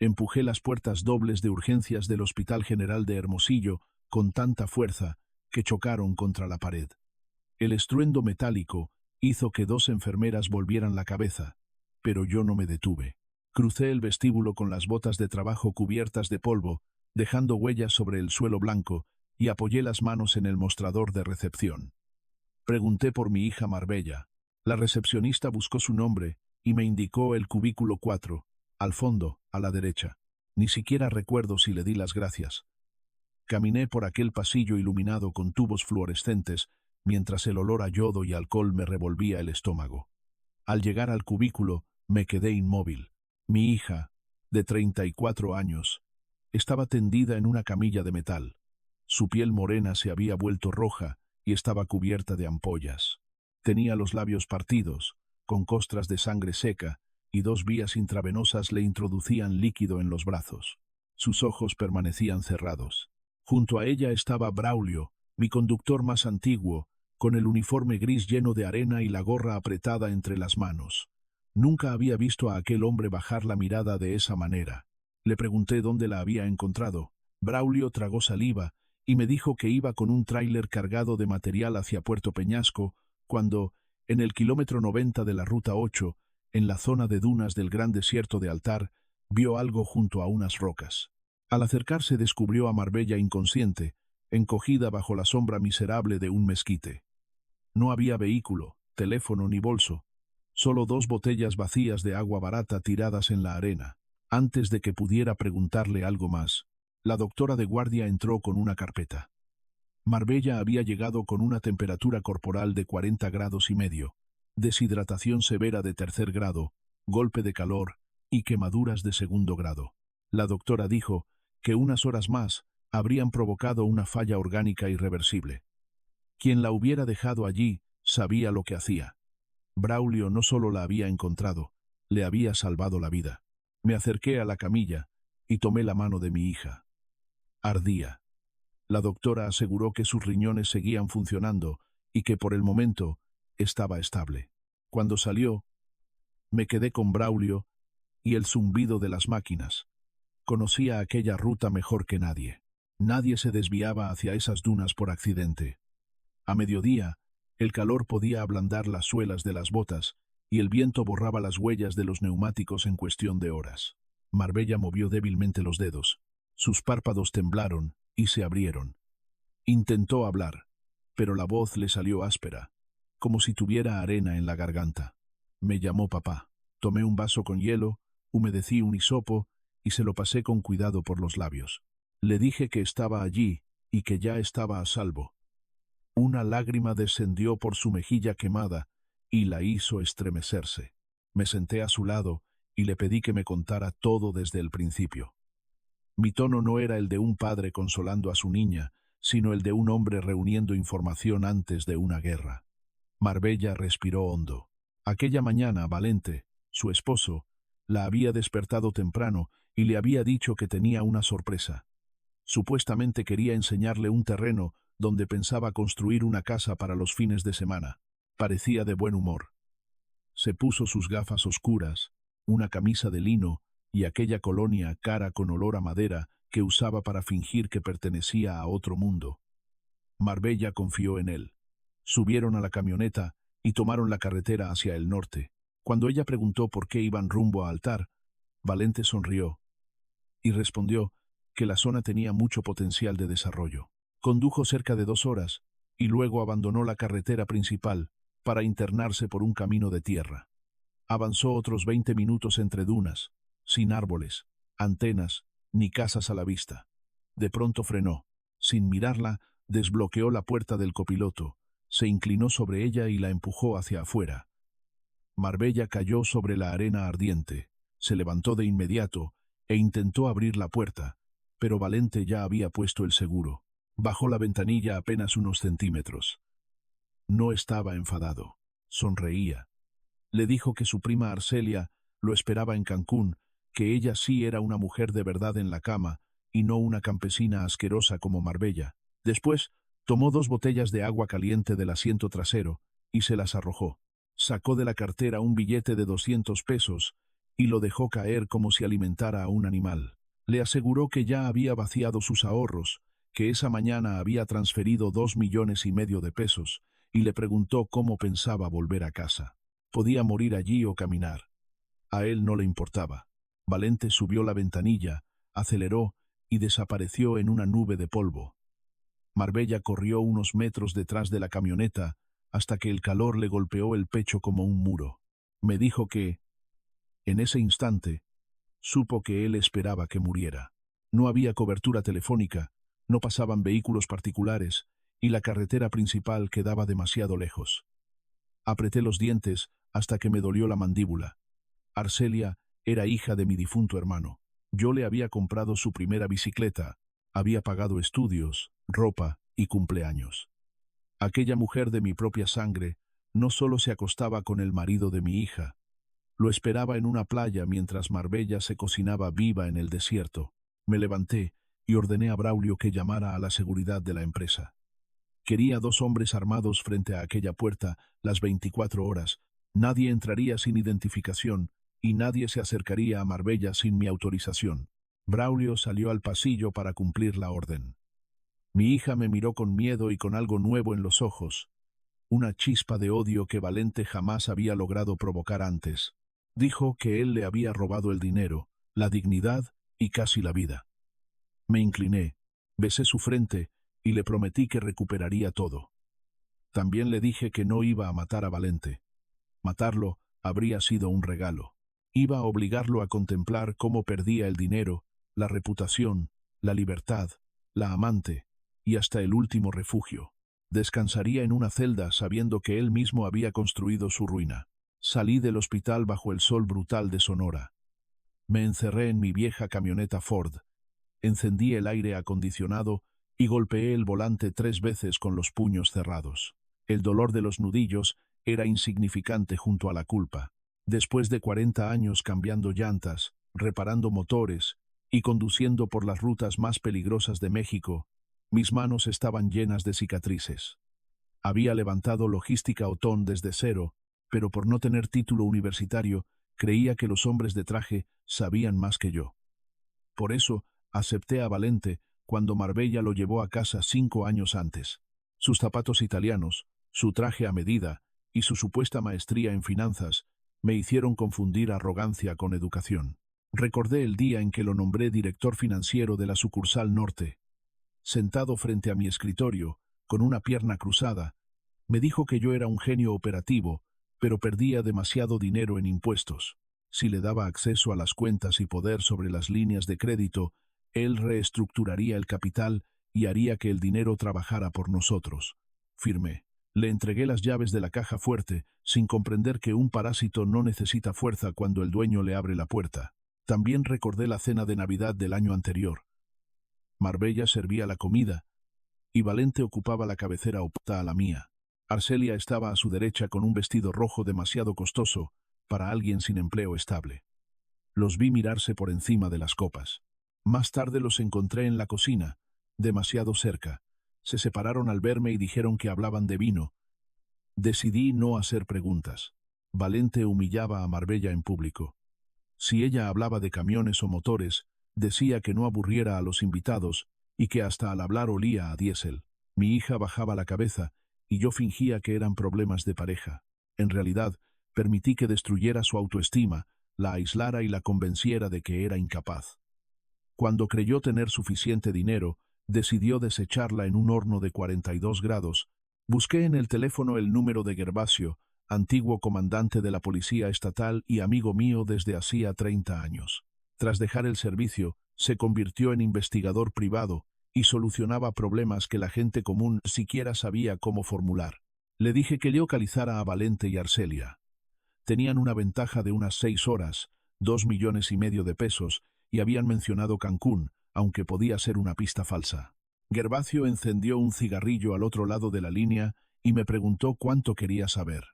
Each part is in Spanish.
Empujé las puertas dobles de urgencias del Hospital General de Hermosillo con tanta fuerza que chocaron contra la pared. El estruendo metálico hizo que dos enfermeras volvieran la cabeza, pero yo no me detuve. Crucé el vestíbulo con las botas de trabajo cubiertas de polvo, dejando huellas sobre el suelo blanco, y apoyé las manos en el mostrador de recepción. Pregunté por mi hija Marbella. La recepcionista buscó su nombre y me indicó el cubículo 4, al fondo, a la derecha. Ni siquiera recuerdo si le di las gracias. Caminé por aquel pasillo iluminado con tubos fluorescentes, mientras el olor a yodo y alcohol me revolvía el estómago. Al llegar al cubículo, me quedé inmóvil. Mi hija, de 34 años, estaba tendida en una camilla de metal. Su piel morena se había vuelto roja y estaba cubierta de ampollas. Tenía los labios partidos, con costras de sangre seca, y dos vías intravenosas le introducían líquido en los brazos. Sus ojos permanecían cerrados. Junto a ella estaba Braulio, mi conductor más antiguo, con el uniforme gris lleno de arena y la gorra apretada entre las manos. Nunca había visto a aquel hombre bajar la mirada de esa manera. Le pregunté dónde la había encontrado. Braulio tragó saliva y me dijo que iba con un tráiler cargado de material hacia Puerto Peñasco, cuando, en el kilómetro 90 de la Ruta 8, en la zona de dunas del gran desierto de Altar, vio algo junto a unas rocas. Al acercarse descubrió a Marbella inconsciente, encogida bajo la sombra miserable de un mezquite. No había vehículo, teléfono ni bolso, solo dos botellas vacías de agua barata tiradas en la arena. Antes de que pudiera preguntarle algo más, la doctora de guardia entró con una carpeta. Marbella había llegado con una temperatura corporal de 40 grados y medio, deshidratación severa de 3er grado, golpe de calor y quemaduras de 2º grado. La doctora dijo que unas horas más habrían provocado una falla orgánica irreversible. Quien la hubiera dejado allí sabía lo que hacía. Braulio no solo la había encontrado, le había salvado la vida. Me acerqué a la camilla y tomé la mano de mi hija. Ardía. La doctora aseguró que sus riñones seguían funcionando y que por el momento estaba estable. Cuando salió, me quedé con Braulio y el zumbido de las máquinas. Conocía aquella ruta mejor que nadie. Nadie se desviaba hacia esas dunas por accidente. A mediodía, el calor podía ablandar las suelas de las botas y el viento borraba las huellas de los neumáticos en cuestión de horas. Marbella movió débilmente los dedos. Sus párpados temblaron y se abrieron. Intentó hablar, pero la voz le salió áspera, como si tuviera arena en la garganta. Me llamó papá. Tomé un vaso con hielo, humedecí un hisopo y se lo pasé con cuidado por los labios. Le dije que estaba allí y que ya estaba a salvo. Una lágrima descendió por su mejilla quemada y la hizo estremecerse. Me senté a su lado y le pedí que me contara todo desde el principio. Mi tono no era el de un padre consolando a su niña, sino el de un hombre reuniendo información antes de una guerra. Marbella respiró hondo. Aquella mañana, Valente, su esposo, la había despertado temprano y le había dicho que tenía una sorpresa. Supuestamente quería enseñarle un terreno donde pensaba construir una casa para los fines de semana. Parecía de buen humor. Se puso sus gafas oscuras, una camisa de lino y aquella colonia cara con olor a madera que usaba para fingir que pertenecía a otro mundo. Marbella confió en él. Subieron a la camioneta y tomaron la carretera hacia el norte. Cuando ella preguntó por qué iban rumbo a Altar, Valente sonrió y respondió que la zona tenía mucho potencial de desarrollo. Condujo cerca de 2 horas y luego abandonó la carretera principal para internarse por un camino de tierra. Avanzó otros 20 minutos entre dunas, sin árboles, antenas, ni casas a la vista. De pronto frenó. Sin mirarla, desbloqueó la puerta del copiloto, se inclinó sobre ella y la empujó hacia afuera. Marbella cayó sobre la arena ardiente, se levantó de inmediato e intentó abrir la puerta, pero Valente ya había puesto el seguro. Bajó la ventanilla apenas unos centímetros. No estaba enfadado, sonreía. Le dijo que su prima Arcelia lo esperaba en Cancún, que ella sí era una mujer de verdad en la cama y no una campesina asquerosa como Marbella. Después, tomó 2 botellas de agua caliente del asiento trasero y se las arrojó. Sacó de la cartera un billete de 200 pesos y lo dejó caer como si alimentara a un animal. Le aseguró que ya había vaciado sus ahorros, que esa mañana había transferido 2,5 millones de pesos, y le preguntó cómo pensaba volver a casa. Podía morir allí o caminar. A él no le importaba. Valente subió la ventanilla, aceleró y desapareció en una nube de polvo. Marbella corrió unos metros detrás de la camioneta hasta que el calor le golpeó el pecho como un muro. Me dijo que, en ese instante, supo que él esperaba que muriera. No había cobertura telefónica, no pasaban vehículos particulares y la carretera principal quedaba demasiado lejos. Apreté los dientes hasta que me dolió la mandíbula. Arcelia era hija de mi difunto hermano. Yo le había comprado su primera bicicleta, había pagado estudios, ropa y cumpleaños. Aquella mujer de mi propia sangre no solo se acostaba con el marido de mi hija, lo esperaba en una playa mientras Marbella se cocinaba viva en el desierto. Me levanté y ordené a Braulio que llamara a la seguridad de la empresa. Quería 2 hombres armados frente a aquella puerta las 24 horas. Nadie entraría sin identificación y nadie se acercaría a Marbella sin mi autorización. Braulio salió al pasillo para cumplir la orden. Mi hija me miró con miedo y con algo nuevo en los ojos, una chispa de odio que Valente jamás había logrado provocar antes. Dijo que él le había robado el dinero, la dignidad y casi la vida. Me incliné, besé su frente y le prometí que recuperaría todo. También le dije que no iba a matar a Valente. Matarlo habría sido un regalo. Iba a obligarlo a contemplar cómo perdía el dinero, la reputación, la libertad, la amante y hasta el último refugio. Descansaría en una celda sabiendo que él mismo había construido su ruina. Salí del hospital bajo el sol brutal de Sonora. Me encerré en mi vieja camioneta Ford, encendí el aire acondicionado y golpeé el volante 3 veces con los puños cerrados. El dolor de los nudillos era insignificante junto a la culpa. Después de 40 años cambiando llantas, reparando motores y conduciendo por las rutas más peligrosas de México, mis manos estaban llenas de cicatrices. Había levantado Logística Otón desde cero, pero por no tener título universitario, creía que los hombres de traje sabían más que yo. Por eso, acepté a Valente cuando Marbella lo llevó a casa 5 años antes. Sus zapatos italianos, su traje a medida y su supuesta maestría en finanzas me hicieron confundir arrogancia con educación. Recordé el día en que lo nombré director financiero de la sucursal norte. Sentado frente a mi escritorio, con una pierna cruzada, me dijo que yo era un genio operativo, pero perdía demasiado dinero en impuestos. Si le daba acceso a las cuentas y poder sobre las líneas de crédito, él reestructuraría el capital y haría que el dinero trabajara por nosotros. Firmé. Le entregué las llaves de la caja fuerte, sin comprender que un parásito no necesita fuerza cuando el dueño le abre la puerta. También recordé la cena de Navidad del año anterior. Marbella servía la comida, y Valente ocupaba la cabecera opuesta a la mía. Arcelia estaba a su derecha con un vestido rojo demasiado costoso para alguien sin empleo estable. Los vi mirarse por encima de las copas. Más tarde los encontré en la cocina, demasiado cerca. Se separaron al verme y dijeron que hablaban de vino. Decidí no hacer preguntas. Valente humillaba a Marbella en público. Si ella hablaba de camiones o motores, decía que no aburriera a los invitados y que hasta al hablar olía a diésel. Mi hija bajaba la cabeza y yo fingía que eran problemas de pareja. En realidad, permití que destruyera su autoestima, la aislara y la convenciera de que era incapaz. Cuando creyó tener suficiente dinero, decidió desecharla en un horno de 42 grados. Busqué en el teléfono el número de Gervasio, antiguo comandante de la Policía Estatal y amigo mío desde hacía 30 años. Tras dejar el servicio, se convirtió en investigador privado y solucionaba problemas que la gente común siquiera sabía cómo formular. Le dije que localizara a Valente y Arcelia. Tenían una ventaja de unas 6 horas, 2,5 millones de pesos, y habían mencionado Cancún, aunque podía ser una pista falsa. Gervasio encendió un cigarrillo al otro lado de la línea y me preguntó cuánto quería saber.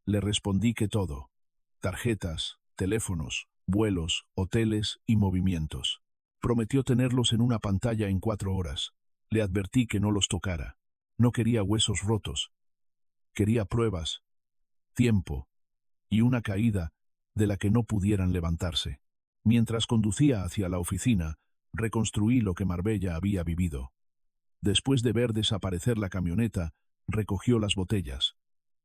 Le respondí que todo: tarjetas, teléfonos, vuelos, hoteles y movimientos. Prometió tenerlos en una pantalla en 4 horas. Le advertí que no los tocara. No quería huesos rotos. Quería pruebas, tiempo y una caída de la que no pudieran levantarse. Mientras conducía hacia la oficina, reconstruí lo que Marbella había vivido. Después de ver desaparecer la camioneta, recogió las botellas.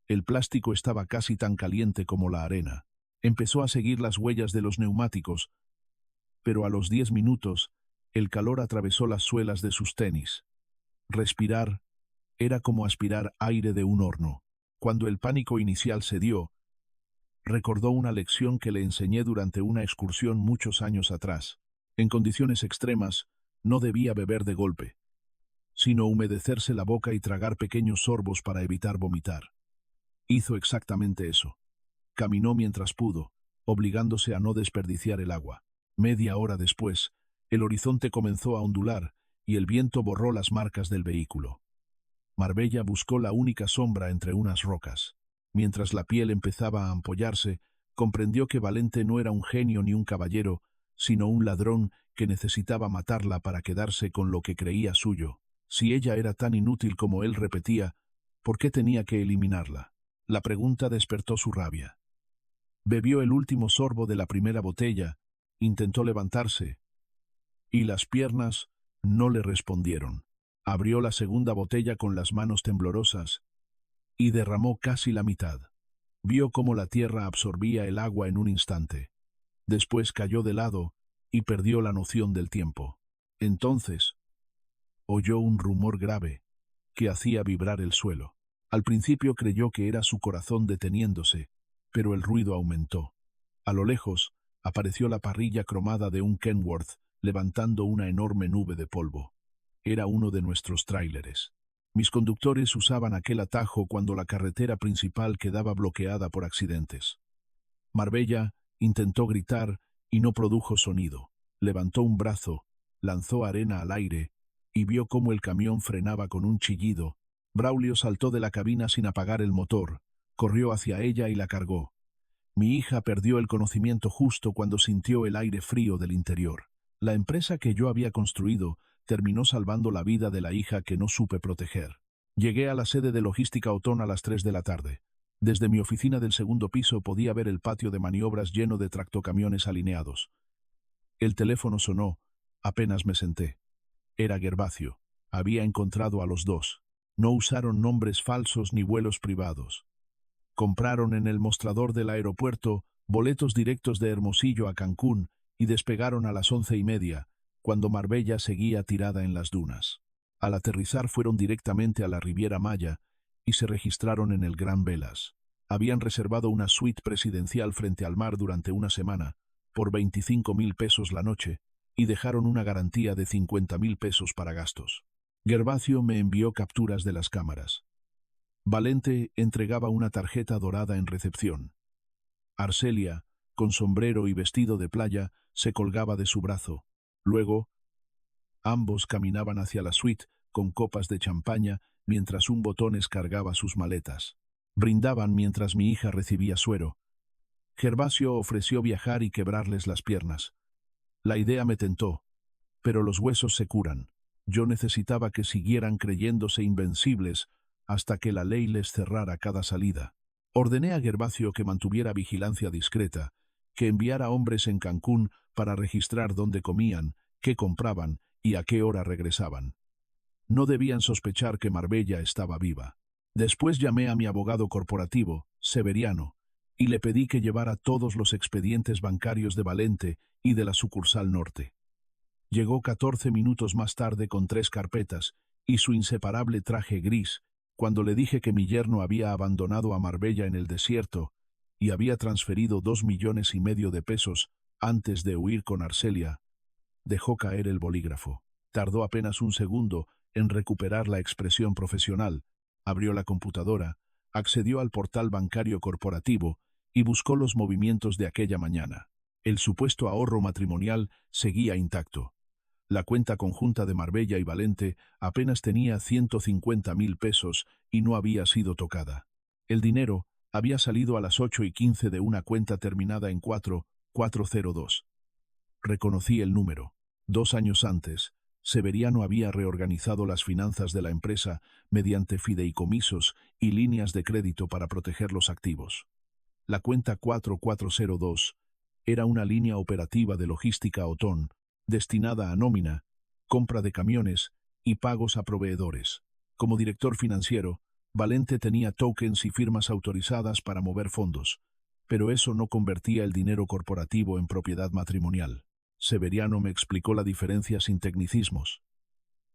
El plástico estaba casi tan caliente como la arena. Empezó a seguir las huellas de los neumáticos, pero a los 10 minutos, el calor atravesó las suelas de sus tenis. Respirar era como aspirar aire de un horno. Cuando el pánico inicial cedió, recordó una lección que le enseñé durante una excursión muchos años atrás. En condiciones extremas, no debía beber de golpe, sino humedecerse la boca y tragar pequeños sorbos para evitar vomitar. Hizo exactamente eso. Caminó mientras pudo, obligándose a no desperdiciar el agua. Media hora después, el horizonte comenzó a ondular y el viento borró las marcas del vehículo. Marbella buscó la única sombra entre unas rocas. Mientras la piel empezaba a ampollarse, comprendió que Valente no era un genio ni un caballero, sino un ladrón que necesitaba matarla para quedarse con lo que creía suyo. Si ella era tan inútil como él repetía, ¿por qué tenía que eliminarla? La pregunta despertó su rabia. Bebió el último sorbo de la primera botella, intentó levantarse, y las piernas no le respondieron. Abrió la segunda botella con las manos temblorosas y derramó casi la mitad. Vio cómo la tierra absorbía el agua en un instante. Después cayó de lado y perdió la noción del tiempo. Entonces, oyó un rumor grave que hacía vibrar el suelo. Al principio creyó que era su corazón deteniéndose, pero el ruido aumentó. A lo lejos, apareció la parrilla cromada de un Kenworth, levantando una enorme nube de polvo. Era uno de nuestros tráileres. Mis conductores usaban aquel atajo cuando la carretera principal quedaba bloqueada por accidentes. Marbella intentó gritar y no produjo sonido. Levantó un brazo, lanzó arena al aire y vio cómo el camión frenaba con un chillido. Braulio saltó de la cabina sin apagar el motor, corrió hacia ella y la cargó. Mi hija perdió el conocimiento justo cuando sintió el aire frío del interior. La empresa que yo había construido terminó salvando la vida de la hija que no supe proteger. Llegué a la sede de logística Otón a las 3 de la tarde. Desde mi oficina del segundo piso podía ver el patio de maniobras lleno de tractocamiones alineados. El teléfono sonó, apenas me senté. Era Gervasio. Había encontrado a los dos. No usaron nombres falsos ni vuelos privados. Compraron en el mostrador del aeropuerto boletos directos de Hermosillo a Cancún y despegaron a las 11:30, cuando Marbella seguía tirada en las dunas. Al aterrizar fueron directamente a la Riviera Maya y se registraron en el Gran Velas. Habían reservado una suite presidencial frente al mar durante una semana, por 25,000 pesos la noche, y dejaron una garantía de 50,000 pesos para gastos. Gervasio me envió capturas de las cámaras. Valente entregaba una tarjeta dorada en recepción. Arcelia, con sombrero y vestido de playa, se colgaba de su brazo. Luego, ambos caminaban hacia la suite con copas de champaña mientras un botones cargaba sus maletas. Brindaban mientras mi hija recibía suero. Gervasio ofreció viajar y quebrarles las piernas. La idea me tentó, pero los huesos se curan. Yo necesitaba que siguieran creyéndose invencibles hasta que la ley les cerrara cada salida. Ordené a Gervasio que mantuviera vigilancia discreta, que enviara hombres en Cancún para registrar dónde comían, qué compraban y a qué hora regresaban. No debían sospechar que Marbella estaba viva. Después llamé a mi abogado corporativo, Severiano, y le pedí que llevara todos los expedientes bancarios de Valente y de la sucursal norte. Llegó 14 minutos más tarde con 3 carpetas y su inseparable traje gris, cuando le dije que mi yerno había abandonado a Marbella en el desierto y había transferido 2,5 millones de pesos antes de huir con Arcelia. Dejó caer el bolígrafo. Tardó apenas un segundo en recuperar la expresión profesional. Abrió la computadora, accedió al portal bancario corporativo y buscó los movimientos de aquella mañana. El supuesto ahorro matrimonial seguía intacto. La cuenta conjunta de Marbella y Valente apenas tenía 150,000 pesos y no había sido tocada. El dinero había salido a las 8:15 de una cuenta terminada en 4402. Reconocí el número. 2 años antes, Severiano había reorganizado las finanzas de la empresa mediante fideicomisos y líneas de crédito para proteger los activos. La cuenta 4402 era una línea operativa de logística Otón, destinada a nómina, compra de camiones y pagos a proveedores. Como director financiero, Valente tenía tokens y firmas autorizadas para mover fondos, pero eso no convertía el dinero corporativo en propiedad matrimonial. Severiano me explicó la diferencia sin tecnicismos.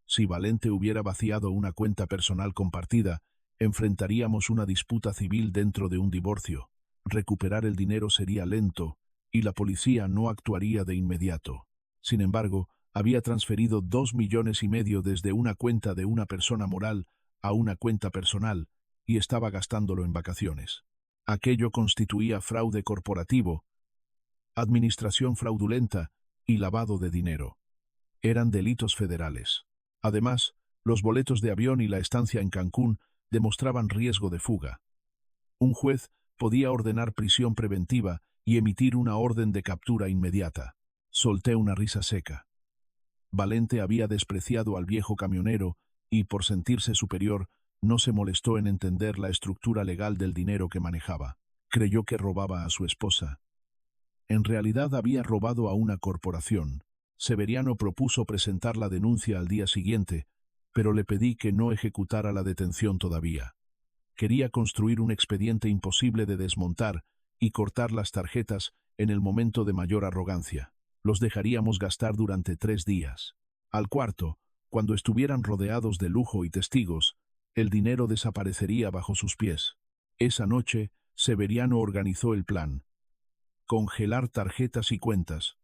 Si Valente hubiera vaciado una cuenta personal compartida, enfrentaríamos una disputa civil dentro de un divorcio. Recuperar el dinero sería lento y la policía no actuaría de inmediato. Sin embargo, había transferido 2,5 millones desde una cuenta de una persona moral a una cuenta personal y estaba gastándolo en vacaciones. Aquello constituía fraude corporativo, administración fraudulenta y lavado de dinero. Eran delitos federales. Además, los boletos de avión y la estancia en Cancún demostraban riesgo de fuga. Un juez podía ordenar prisión preventiva y emitir una orden de captura inmediata. Solté una risa seca. Valente había despreciado al viejo camionero y, por sentirse superior, no se molestó en entender la estructura legal del dinero que manejaba. Creyó que robaba a su esposa. En realidad había robado a una corporación. Severiano propuso presentar la denuncia al día siguiente, pero le pedí que no ejecutara la detención todavía. Quería construir un expediente imposible de desmontar y cortar las tarjetas en el momento de mayor arrogancia. Los dejaríamos gastar durante 3 días. Al cuarto, cuando estuvieran rodeados de lujo y testigos, el dinero desaparecería bajo sus pies. Esa noche, Severiano organizó el plan. Congelar tarjetas y cuentas,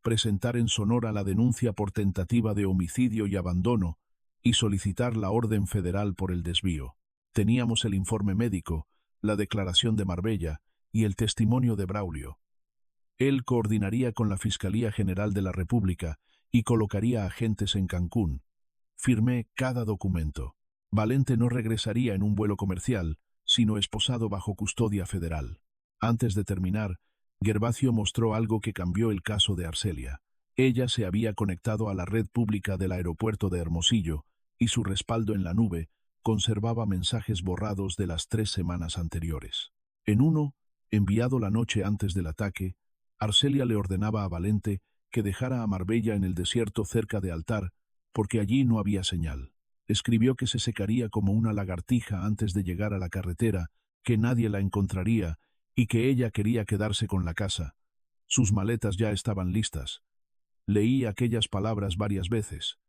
presentar en Sonora la denuncia por tentativa de homicidio y abandono y solicitar la orden federal por el desvío. Teníamos el informe médico, la declaración de Marbella y el testimonio de Braulio. Él coordinaría con la Fiscalía General de la República y colocaría agentes en Cancún. Firmé cada documento. Valente no regresaría en un vuelo comercial, sino esposado bajo custodia federal. Antes de terminar, Gervasio mostró algo que cambió el caso de Arcelia. Ella se había conectado a la red pública del aeropuerto de Hermosillo y su respaldo en la nube conservaba mensajes borrados de las 3 semanas anteriores. En uno, enviado la noche antes del ataque, Arcelia le ordenaba a Valente que dejara a Marbella en el desierto cerca de Altar, porque allí no había señal. Escribió que se secaría como una lagartija antes de llegar a la carretera, que nadie la encontraría y que ella quería quedarse con la casa. Sus maletas ya estaban listas. Leí aquellas palabras varias veces.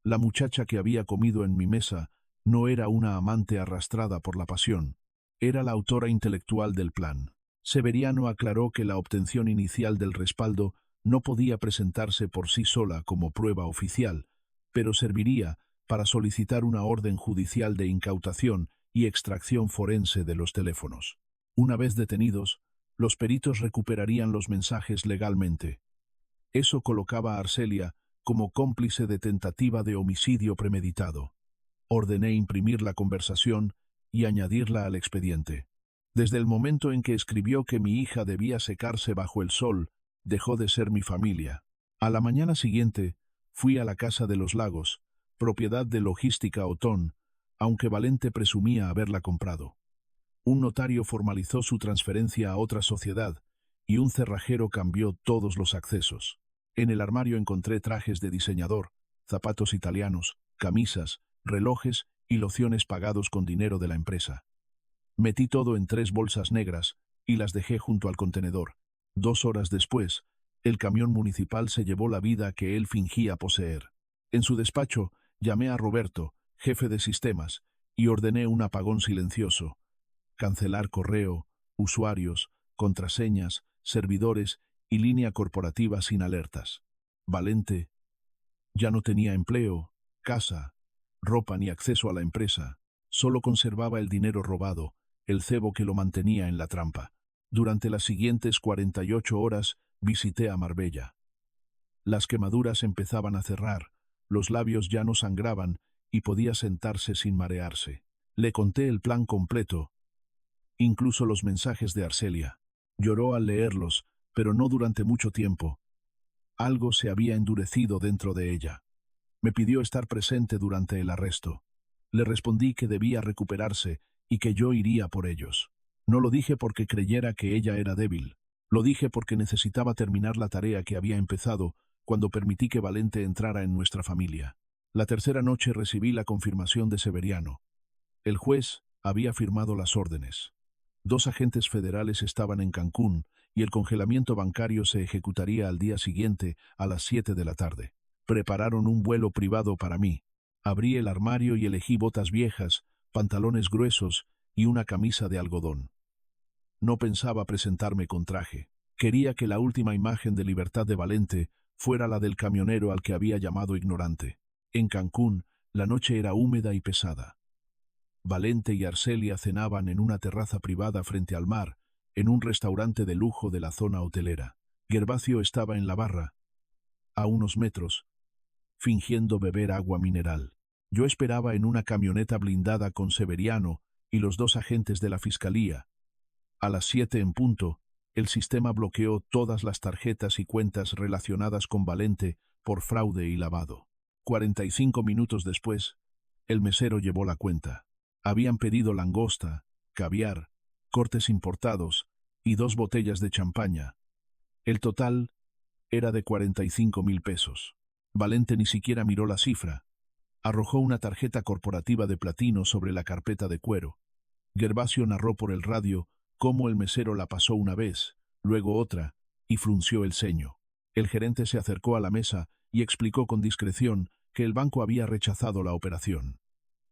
La muchacha que había comido en mi mesa no era una amante arrastrada por la pasión, era la autora intelectual del plan. Severiano aclaró que la obtención inicial del respaldo no podía presentarse por sí sola como prueba oficial, pero serviría para solicitar una orden judicial de incautación y extracción forense de los teléfonos. Una vez detenidos, los peritos recuperarían los mensajes legalmente. Eso colocaba a Arcelia como cómplice de tentativa de homicidio premeditado. Ordené imprimir la conversación y añadirla al expediente. Desde el momento en que escribió que mi hija debía secarse bajo el sol, dejó de ser mi familia. A la mañana siguiente, fui a la Casa de los Lagos, propiedad de Logística Otón, aunque Valente presumía haberla comprado. Un notario formalizó su transferencia a otra sociedad y un cerrajero cambió todos los accesos. En el armario encontré trajes de diseñador, zapatos italianos, camisas, relojes y lociones pagados con dinero de la empresa. Metí todo en 3 bolsas negras y las dejé junto al contenedor. 2 horas después, el camión municipal se llevó la vida que él fingía poseer. En su despacho, llamé a Roberto, jefe de sistemas, y ordené un apagón silencioso. Cancelar correo, usuarios, contraseñas, servidores y línea corporativa sin alertas. Valente ya no tenía empleo, casa, ropa ni acceso a la empresa. Solo conservaba el dinero robado, el cebo que lo mantenía en la trampa. Durante las siguientes 48 horas visité a Marbella. Las quemaduras empezaban a cerrar, los labios ya no sangraban y podía sentarse sin marearse. Le conté el plan completo, incluso los mensajes de Arcelia. Lloró al leerlos, pero no durante mucho tiempo. Algo se había endurecido dentro de ella. Me pidió estar presente durante el arresto. Le respondí que debía recuperarse y que yo iría por ellos. No lo dije porque creyera que ella era débil. Lo dije porque necesitaba terminar la tarea que había empezado cuando permití que Valente entrara en nuestra familia. La tercera noche recibí la confirmación de Severiano. El juez había firmado las órdenes. 2 agentes federales estaban en Cancún y el congelamiento bancario se ejecutaría al día siguiente a las 7 de la tarde. Prepararon un vuelo privado para mí. Abrí el armario y elegí botas viejas, pantalones gruesos y una camisa de algodón. No pensaba presentarme con traje. Quería que la última imagen de libertad de Valente fuera la del camionero al que había llamado ignorante. En Cancún, la noche era húmeda y pesada. Valente y Arcelia cenaban en una terraza privada frente al mar, en un restaurante de lujo de la zona hotelera. Gervasio estaba en la barra, a unos metros, fingiendo beber agua mineral. Yo esperaba en una camioneta blindada con Severiano y los 2 agentes de la fiscalía. A las 7 en punto, el sistema bloqueó todas las tarjetas y cuentas relacionadas con Valente por fraude y lavado. 45 minutos después, el mesero llevó la cuenta. Habían pedido langosta, caviar, cortes importados y 2 botellas de champaña. El total era de 45,000 pesos. Valente ni siquiera miró la cifra. Arrojó una tarjeta corporativa de platino sobre la carpeta de cuero. Gervasio narró por el radio cómo el mesero la pasó una vez, luego otra, y frunció el ceño. El gerente se acercó a la mesa y explicó con discreción que el banco había rechazado la operación.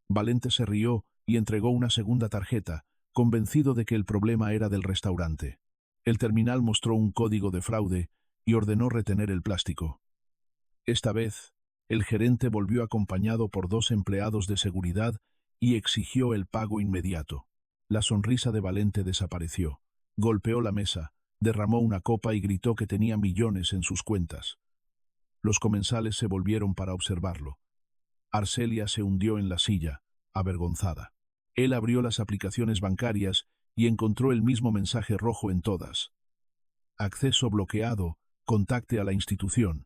Valente se rió y entregó una segunda tarjeta, convencido de que el problema era del restaurante. El terminal mostró un código de fraude y ordenó retener el plástico. Esta vez, el gerente volvió acompañado por 2 empleados de seguridad y exigió el pago inmediato. La sonrisa de Valente desapareció. Golpeó la mesa, derramó una copa y gritó que tenía millones en sus cuentas. Los comensales se volvieron para observarlo. Arcelia se hundió en la silla, avergonzada. Él abrió las aplicaciones bancarias y encontró el mismo mensaje rojo en todas. Acceso bloqueado, contacte a la institución.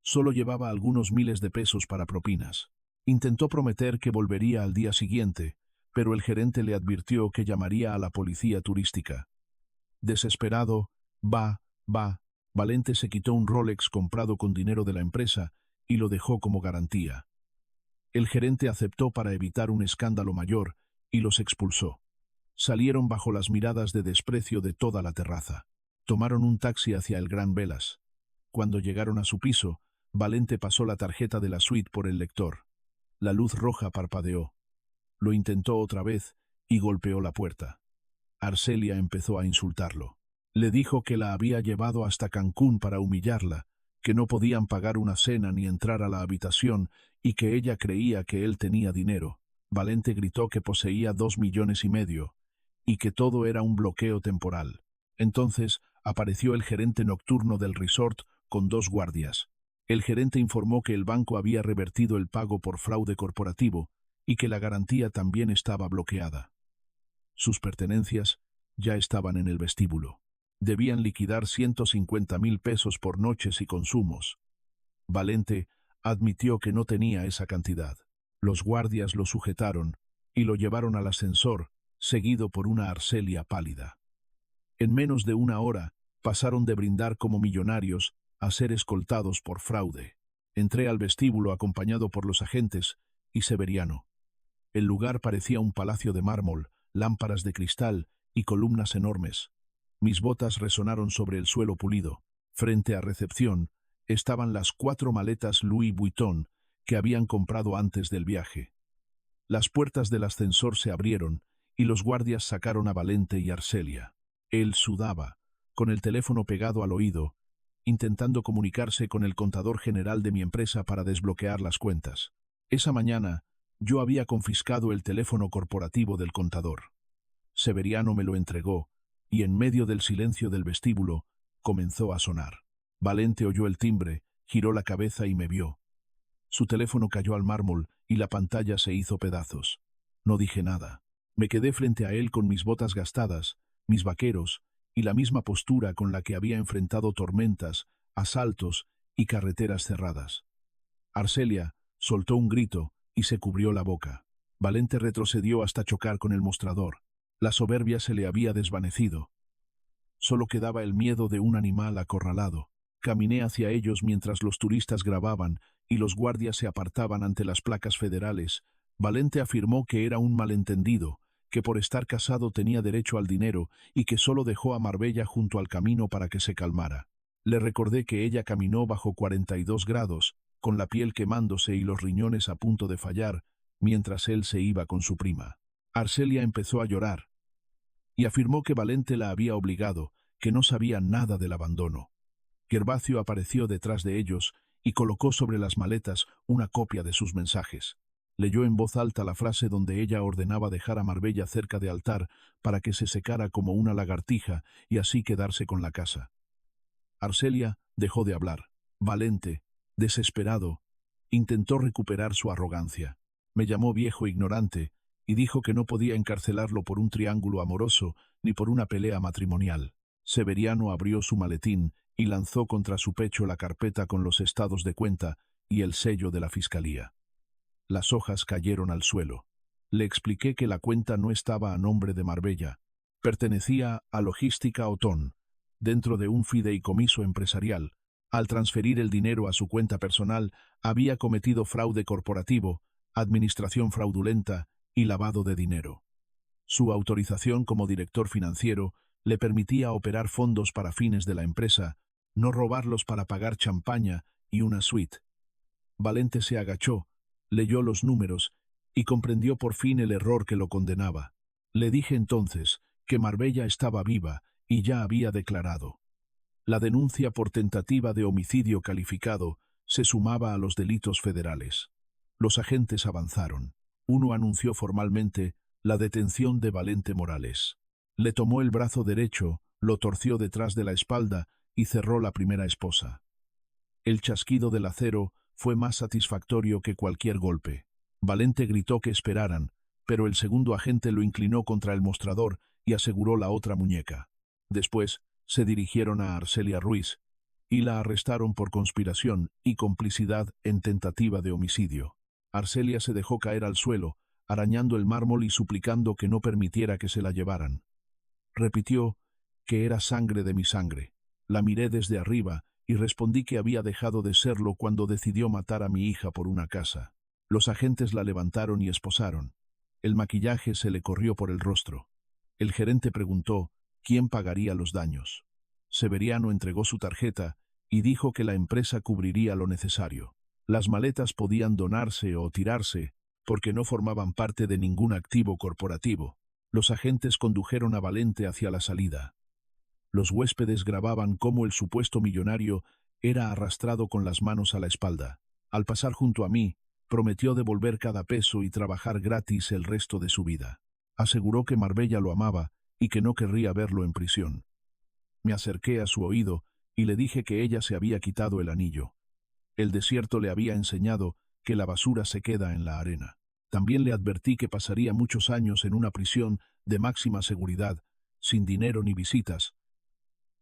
Solo llevaba algunos miles de pesos para propinas. Intentó prometer que volvería al día siguiente, pero el gerente le advirtió que llamaría a la policía turística. Desesperado, Valente se quitó un Rolex comprado con dinero de la empresa y lo dejó como garantía. El gerente aceptó para evitar un escándalo mayor y los expulsó. Salieron bajo las miradas de desprecio de toda la terraza. Tomaron un taxi hacia el Gran Velas. Cuando llegaron a su piso, Valente pasó la tarjeta de la suite por el lector. La luz roja parpadeó. Lo intentó otra vez y golpeó la puerta. Arcelia empezó a insultarlo. Le dijo que la había llevado hasta Cancún para humillarla, que no podían pagar una cena ni entrar a la habitación y que ella creía que él tenía dinero. Valente gritó que poseía 2,5 millones y que todo era un bloqueo temporal. Entonces apareció el gerente nocturno del resort con 2 guardias. El gerente informó que el banco había revertido el pago por fraude corporativo y que la garantía también estaba bloqueada. Sus pertenencias ya estaban en el vestíbulo. Debían liquidar 150,000 pesos por noches y consumos. Valente admitió que no tenía esa cantidad. Los guardias lo sujetaron y lo llevaron al ascensor, seguido por una Arcelia pálida. En menos de una hora, pasaron de brindar como millonarios a ser escoltados por fraude. Entré al vestíbulo acompañado por los agentes y Severiano. El lugar parecía un palacio de mármol, lámparas de cristal y columnas enormes. Mis botas resonaron sobre el suelo pulido. Frente a recepción estaban las 4 maletas Louis Vuitton que habían comprado antes del viaje. Las puertas del ascensor se abrieron y los guardias sacaron a Valente y Arcelia. Él sudaba, con el teléfono pegado al oído, intentando comunicarse con el contador general de mi empresa para desbloquear las cuentas. Esa mañana, yo había confiscado el teléfono corporativo del contador. Severiano me lo entregó, y en medio del silencio del vestíbulo, comenzó a sonar. Valente oyó el timbre, giró la cabeza y me vio. Su teléfono cayó al mármol y la pantalla se hizo pedazos. No dije nada. Me quedé frente a él con mis botas gastadas, mis vaqueros y la misma postura con la que había enfrentado tormentas, asaltos y carreteras cerradas. Arcelia soltó un grito y se cubrió la boca. Valente retrocedió hasta chocar con el mostrador. La soberbia se le había desvanecido. Solo quedaba el miedo de un animal acorralado. Caminé hacia ellos mientras los turistas grababan y los guardias se apartaban ante las placas federales. Valente afirmó que era un malentendido, que por estar casado tenía derecho al dinero y que solo dejó a Marbella junto al camino para que se calmara. Le recordé que ella caminó bajo 42 grados, con la piel quemándose y los riñones a punto de fallar, mientras él se iba con su prima. Arcelia empezó a llorar y afirmó que Valente la había obligado, que no sabía nada del abandono. Gervasio apareció detrás de ellos y colocó sobre las maletas una copia de sus mensajes. Leyó en voz alta la frase donde ella ordenaba dejar a Marbella cerca de altar para que se secara como una lagartija y así quedarse con la casa. Arcelia dejó de hablar. Valente, desesperado, intentó recuperar su arrogancia. Me llamó viejo ignorante y dijo que no podía encarcelarlo por un triángulo amoroso ni por una pelea matrimonial. Severiano abrió su maletín y lanzó contra su pecho la carpeta con los estados de cuenta y el sello de la fiscalía. Las hojas cayeron al suelo. Le expliqué que la cuenta no estaba a nombre de Marbella. Pertenecía a Logística Otón, dentro de un fideicomiso empresarial. Al transferir el dinero a su cuenta personal, había cometido fraude corporativo, administración fraudulenta y lavado de dinero. Su autorización como director financiero le permitía operar fondos para fines de la empresa, no robarlos para pagar champaña y una suite. Valente se agachó, leyó los números y comprendió por fin el error que lo condenaba. Le dije entonces que Marbella estaba viva y ya había declarado. La denuncia por tentativa de homicidio calificado se sumaba a los delitos federales. Los agentes avanzaron. Uno anunció formalmente la detención de Valente Morales. Le tomó el brazo derecho, lo torció detrás de la espalda y cerró la primera esposa. El chasquido del acero fue más satisfactorio que cualquier golpe. Valente gritó que esperaran, pero el segundo agente lo inclinó contra el mostrador y aseguró la otra muñeca. Después se dirigieron a Arcelia Ruiz y la arrestaron por conspiración y complicidad en tentativa de homicidio. Arcelia se dejó caer al suelo, arañando el mármol y suplicando que no permitiera que se la llevaran. Repitió que era sangre de mi sangre. La miré desde arriba y respondí que había dejado de serlo cuando decidió matar a mi hija por una casa. Los agentes la levantaron y esposaron. El maquillaje se le corrió por el rostro. El gerente preguntó quién pagaría los daños. Severiano entregó su tarjeta y dijo que la empresa cubriría lo necesario. Las maletas podían donarse o tirarse porque no formaban parte de ningún activo corporativo. Los agentes condujeron a Valente hacia la salida. Los huéspedes grababan cómo el supuesto millonario era arrastrado con las manos a la espalda. Al pasar junto a mí, prometió devolver cada peso y trabajar gratis el resto de su vida. Aseguró que Marbella lo amaba y que no querría verlo en prisión. Me acerqué a su oído y le dije que ella se había quitado el anillo. El desierto le había enseñado que la basura se queda en la arena. También le advertí que pasaría muchos años en una prisión de máxima seguridad, sin dinero ni visitas,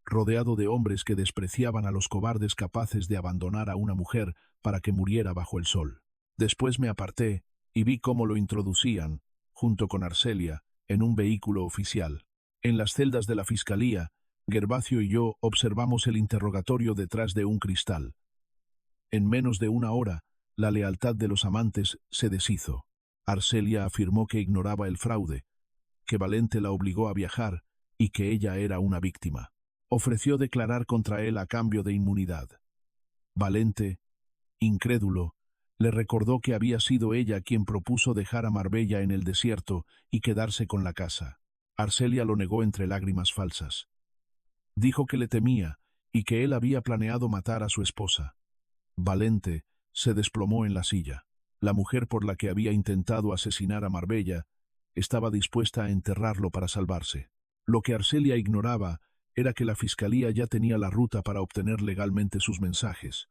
rodeado de hombres que despreciaban a los cobardes capaces de abandonar a una mujer para que muriera bajo el sol. Después me aparté y vi cómo lo introducían, junto con Arcelia, en un vehículo oficial. En las celdas de la fiscalía, Gervasio y yo observamos el interrogatorio detrás de un cristal. En menos de una hora, la lealtad de los amantes se deshizo. Arcelia afirmó que ignoraba el fraude, que Valente la obligó a viajar y que ella era una víctima. Ofreció declarar contra él a cambio de inmunidad. Valente, incrédulo, le recordó que había sido ella quien propuso dejar a Marbella en el desierto y quedarse con la casa. Arcelia lo negó entre lágrimas falsas. Dijo que le temía y que él había planeado matar a su esposa. Valente se desplomó en la silla. La mujer por la que había intentado asesinar a Marbella estaba dispuesta a enterrarlo para salvarse. Lo que Arcelia ignoraba era que la fiscalía ya tenía la ruta para obtener legalmente sus mensajes.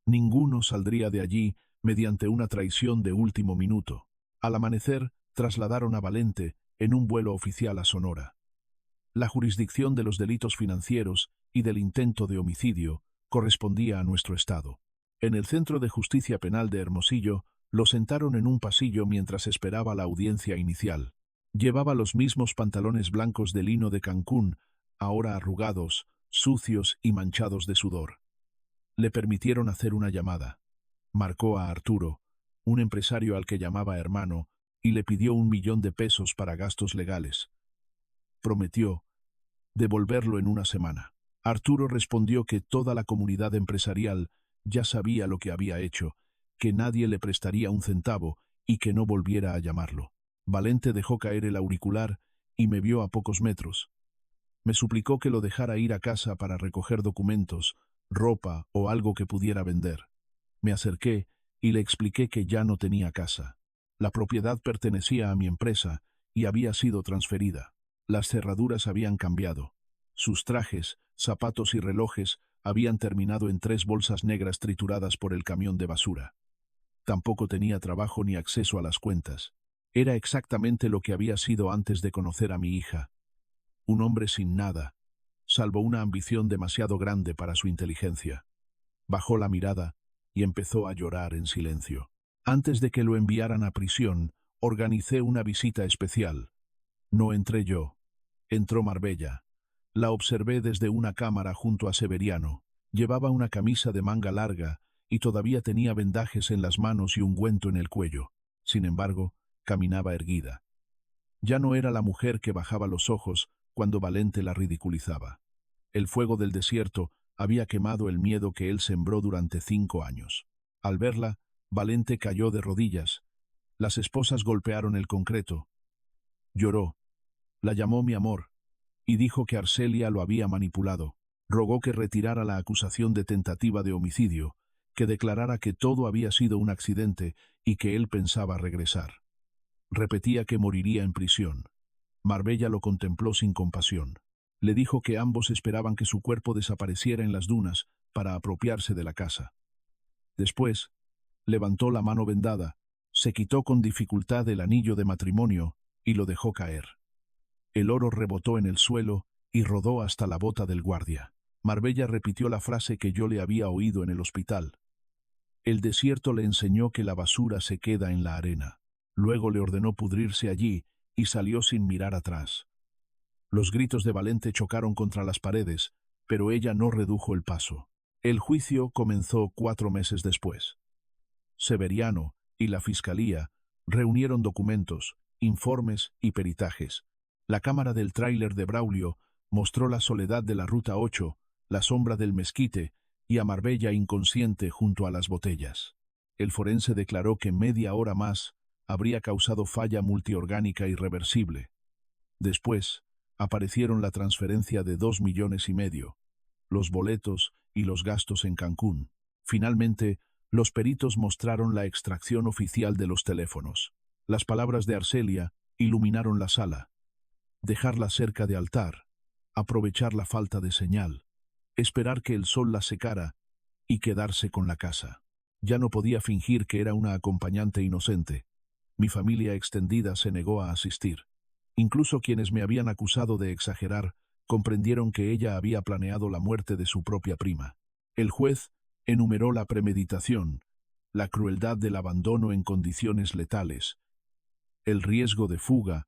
Ninguno saldría de allí mediante una traición de último minuto. Al amanecer, trasladaron a Valente en un vuelo oficial a Sonora. La jurisdicción de los delitos financieros y del intento de homicidio correspondía a nuestro estado. En el Centro de Justicia Penal de Hermosillo, lo sentaron en un pasillo mientras esperaba la audiencia inicial. Llevaba los mismos pantalones blancos de lino de Cancún, ahora arrugados, sucios y manchados de sudor. Le permitieron hacer una llamada. Marcó a Arturo, un empresario al que llamaba hermano, y le pidió 1.000.000 de pesos para gastos legales. Prometió devolverlo en una semana. Arturo respondió que toda la comunidad empresarial ya sabía lo que había hecho, que nadie le prestaría un centavo y que no volviera a llamarlo. Valente dejó caer el auricular y me vio a pocos metros. Me suplicó que lo dejara ir a casa para recoger documentos, ropa o algo que pudiera vender. Me acerqué y le expliqué que ya no tenía casa. La propiedad pertenecía a mi empresa y había sido transferida. Las cerraduras habían cambiado. Sus trajes, zapatos y relojes habían terminado en 3 bolsas negras trituradas por el camión de basura. Tampoco tenía trabajo ni acceso a las cuentas. Era exactamente lo que había sido antes de conocer a mi hija. Un hombre sin nada, salvo una ambición demasiado grande para su inteligencia. Bajó la mirada y empezó a llorar en silencio. Antes de que lo enviaran a prisión, organicé una visita especial. No entré yo. Entró Marbella. La observé desde una cámara junto a Severiano. Llevaba una camisa de manga larga y todavía tenía vendajes en las manos y ungüento en el cuello. Sin embargo, caminaba erguida. Ya no era la mujer que bajaba los ojos cuando Valente la ridiculizaba. El fuego del desierto había quemado el miedo que él sembró durante 5 años. Al verla, Valente cayó de rodillas. Las esposas golpearon el concreto. Lloró. La llamó mi amor y dijo que Arcelia lo había manipulado. Rogó que retirara la acusación de tentativa de homicidio, que declarara que todo había sido un accidente y que él pensaba regresar. Repetía que moriría en prisión. Marbella lo contempló sin compasión. Le dijo que ambos esperaban que su cuerpo desapareciera en las dunas para apropiarse de la casa. Después, levantó la mano vendada, se quitó con dificultad el anillo de matrimonio y lo dejó caer. El oro rebotó en el suelo y rodó hasta la bota del guardia. Marbella repitió la frase que yo le había oído en el hospital. El desierto le enseñó que la basura se queda en la arena. Luego le ordenó pudrirse allí y salió sin mirar atrás. Los gritos de Valente chocaron contra las paredes, pero ella no redujo el paso. El juicio comenzó 4 meses después. Severiano y la fiscalía reunieron documentos, informes y peritajes. La cámara del tráiler de Braulio mostró la soledad de la Ruta 8, la sombra del mezquite y a Marbella inconsciente junto a las botellas. El forense declaró que media hora más habría causado falla multiorgánica irreversible. Después, aparecieron la transferencia de 2,5 millones, los boletos y los gastos en Cancún. Finalmente, los peritos mostraron la extracción oficial de los teléfonos. Las palabras de Arcelia iluminaron la sala. Dejarla cerca de altar, aprovechar la falta de señal, esperar que el sol la secara y quedarse con la casa. Ya no podía fingir que era una acompañante inocente. Mi familia extendida se negó a asistir. Incluso quienes me habían acusado de exagerar comprendieron que ella había planeado la muerte de su propia prima. El juez enumeró la premeditación, la crueldad del abandono en condiciones letales, el riesgo de fuga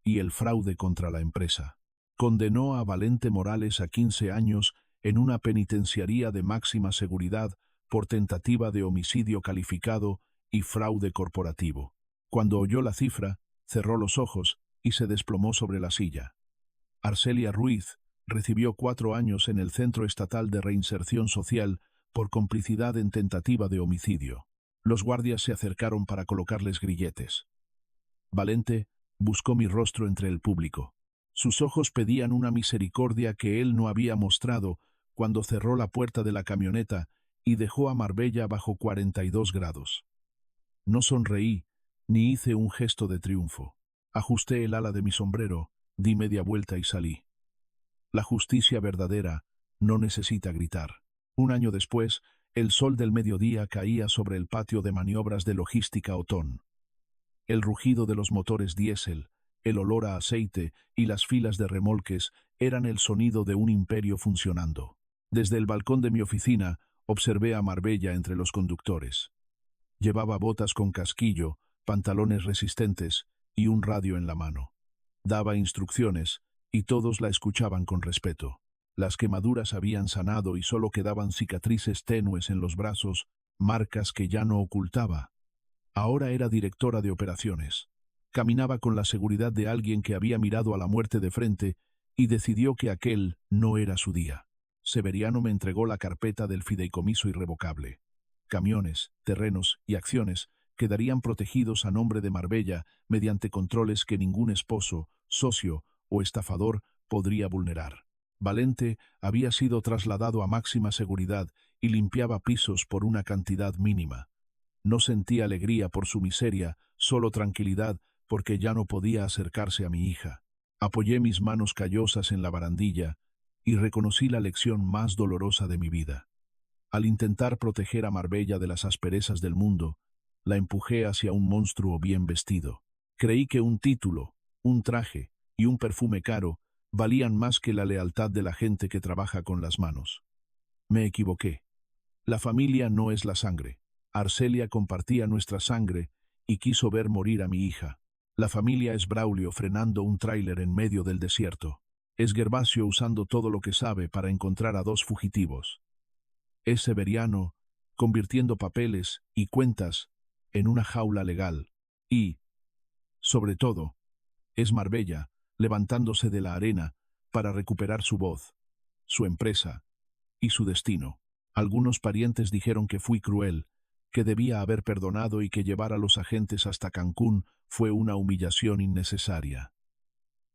y el fraude contra la empresa. Condenó a Valente Morales a 15 años en una penitenciaría de máxima seguridad por tentativa de homicidio calificado y fraude corporativo. Cuando oyó la cifra, cerró los ojos y se desplomó sobre la silla. Arcelia Ruiz recibió 4 años en el Centro Estatal de Reinserción Social por complicidad en tentativa de homicidio. Los guardias se acercaron para colocarles grilletes. Valente buscó mi rostro entre el público. Sus ojos pedían una misericordia que él no había mostrado cuando cerró la puerta de la camioneta y dejó a Marbella bajo 42 grados. No sonreí, ni hice un gesto de triunfo. Ajusté el ala de mi sombrero, di media vuelta y salí. La justicia verdadera no necesita gritar. 1 año después, el sol del mediodía caía sobre el patio de maniobras de logística Otón. El rugido de los motores diésel, el olor a aceite y las filas de remolques eran el sonido de un imperio funcionando. Desde el balcón de mi oficina observé a Marbella entre los conductores. Llevaba botas con casquillo, pantalones resistentes y un radio en la mano. Daba instrucciones, y todos la escuchaban con respeto. Las quemaduras habían sanado y solo quedaban cicatrices tenues en los brazos, marcas que ya no ocultaba. Ahora era directora de operaciones. Caminaba con la seguridad de alguien que había mirado a la muerte de frente y decidió que aquel no era su día. Severiano me entregó la carpeta del fideicomiso irrevocable. Camiones, terrenos y acciones quedarían protegidos a nombre de Marbella mediante controles que ningún esposo, socio o estafador podría vulnerar. Valente había sido trasladado a máxima seguridad y limpiaba pisos por una cantidad mínima. No sentí alegría por su miseria, solo tranquilidad porque ya no podía acercarse a mi hija. Apoyé mis manos callosas en la barandilla y reconocí la lección más dolorosa de mi vida. Al intentar proteger a Marbella de las asperezas del mundo, la empujé hacia un monstruo bien vestido. Creí que un título, un traje y un perfume caro valían más que la lealtad de la gente que trabaja con las manos. Me equivoqué. La familia no es la sangre. Arcelia compartía nuestra sangre y quiso ver morir a mi hija. La familia es Braulio frenando un tráiler en medio del desierto. Es Gervasio usando todo lo que sabe para encontrar a dos fugitivos. Es Severiano convirtiendo papeles y cuentas en una jaula legal. Y, sobre todo, es Marbella levantándose de la arena para recuperar su voz, su empresa y su destino. Algunos parientes dijeron que fui cruel, que debía haber perdonado y que llevar a los agentes hasta Cancún fue una humillación innecesaria.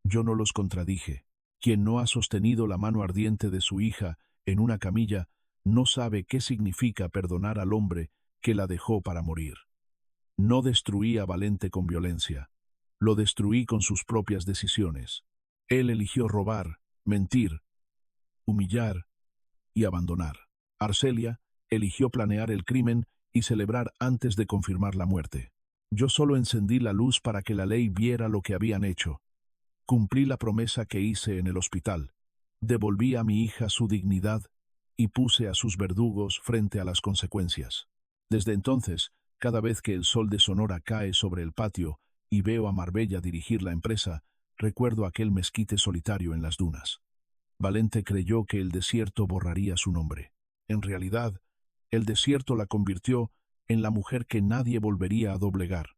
Yo no los contradije. Quien no ha sostenido la mano ardiente de su hija en una camilla no sabe qué significa perdonar al hombre que la dejó para morir. No destruí a Valente con violencia. Lo destruí con sus propias decisiones. Él eligió robar, mentir, humillar y abandonar. Arcelia eligió planear el crimen y celebrar antes de confirmar la muerte. Yo solo encendí la luz para que la ley viera lo que habían hecho. Cumplí la promesa que hice en el hospital. Devolví a mi hija su dignidad y puse a sus verdugos frente a las consecuencias. Desde entonces, cada vez que el sol de Sonora cae sobre el patio y veo a Marbella dirigir la empresa, recuerdo aquel mezquite solitario en las dunas. Valente creyó que el desierto borraría su nombre. En realidad, el desierto la convirtió en la mujer que nadie volvería a doblegar.